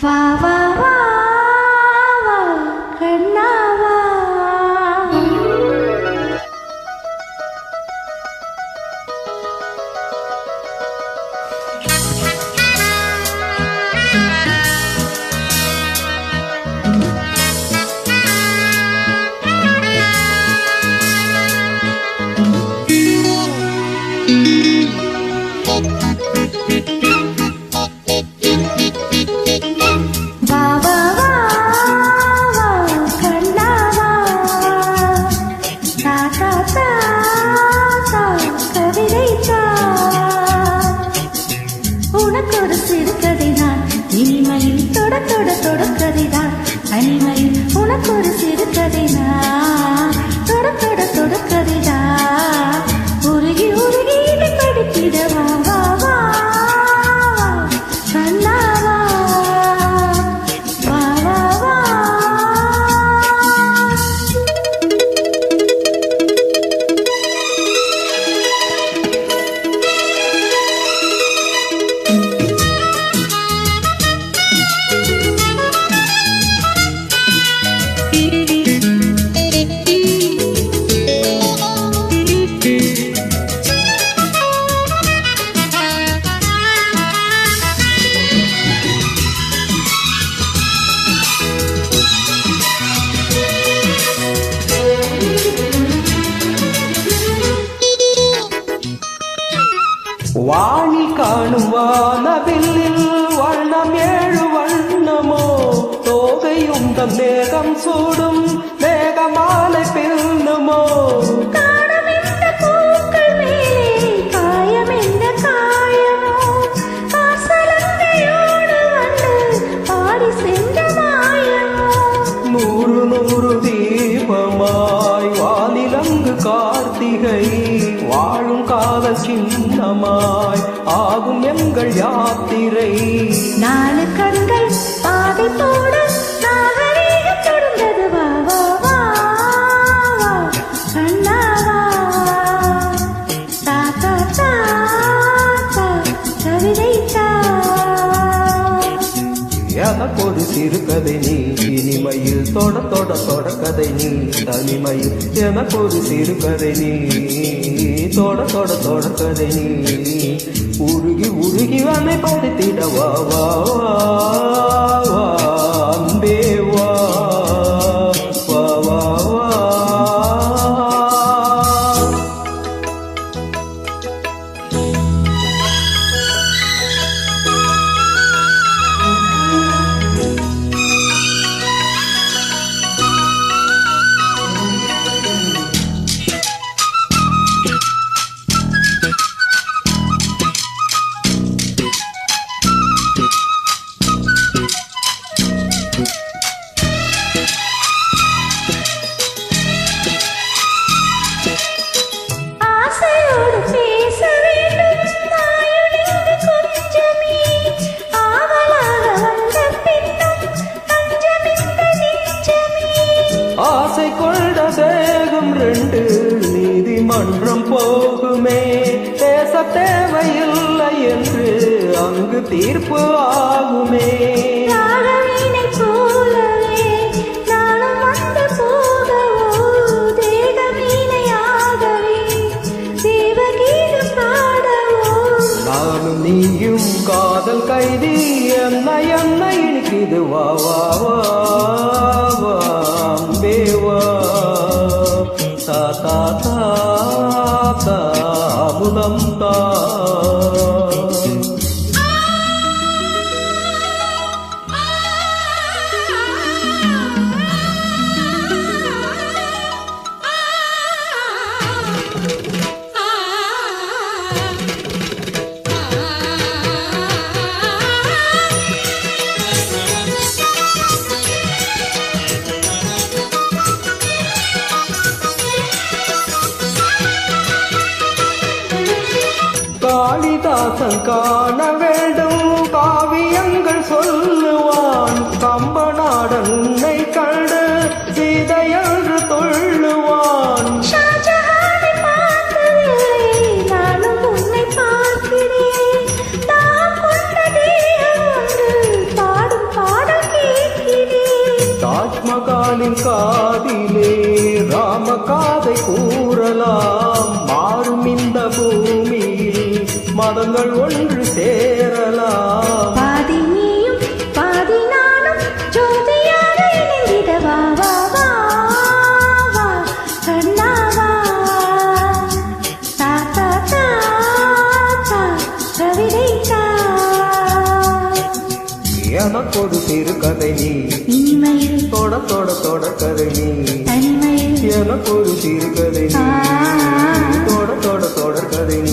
வா வா வா வா கண்ணா வா. உனக்கொரு சிறுகதைதான் இனிமையில் தொட தொட தொடக்கதைதான் அனிமையில் உனக்கொரு சிறுகதைதான் தொட தொட தொடக்கதைதான் உருகி உருகி இதை படித்திடவா வா வா கண்ணா வா வா வா வா. வானில் காணும் வானவில்லில் வண்ணம் ஏழு வண்ணமோ தோகையுந்த மேகம் சூடும் மேகமாலை பின்னுமோ காணும் இந்த பூக்கள் மேலே காயம் இந்த காயமோ காசலங்கையோடு வந்து பாடி சென்ற மாயமோ நூறு நூறு தீபமாய் வானிலங்கு கார்த்திகை வாழும் கால சின்னமாய் ஆகும் எங்கள் யாத்திரை. நாலு கண்கள் பாதை போட நாகரீகம் தொடர்ந்தது வா வா வா வா கண்ணா வா தா தா தா தா கவிதை தா. எனக்கொரு சிறுகதை நீ இனிமையில் தொட தொட தொடக்கதை நீ தனிமையில் எனக்கொரு சிறுகதை நீ தொட தொட தொடக்கதை நீ உருகி உருகி வனை படுத்திட வா வா வா அன்பே வா வா வா வா. ஆசையோடு பேச வேண்டும் நாயுனிங்கு கொஞ்சமே ஆவலாக வந்த பின்னும் பஞ்சமிந்த நெஞ்சமே. ஆசை கொண்ட தேகம் ரெண்டு நீதிமன்றம் போகுமே பேச தேவையில்லை என்று அங்கு தீர்ப்பு ஆகுமே. ராகவீணை போலவே நானும் வந்து போகவோ தேகவீணையாகவே தேவகீதம் பாடவோ. நானும் நீயும் காதல் கைதி என்ன என்ன இனிக்குது வா வா வா வா அன்பே வா தா தா தா தா அமுதம் தா. காளிதாசன் காண வேண்டும் காவியங்கள் சொல்லுவான் கம்பநாடன் உன்னை கண்டு சீதை என்று தொள்ளுவான். ஷாஜஹானை பார்த்ததில்லை நானும் உன்னை பார்க்கிறேன் தாம் கொண்ட தேகம் ஒன்று பாடும் பாடல் நாங்கள் ஒன்று சேரலாம். பாதி நீயும் பாதி நானும் ஜோதியாக இணைந்திட வா வா வா வா கண்ணா வா தா தா தா தா கவிதை தா. எனக்கொரு சிறுகதை நீ இனிமையில் தொட தொட தொட கதை நீ. தனிமையில் எனக்கொரு சிறுகதை நீ தொட தொட தொட கதை நீ.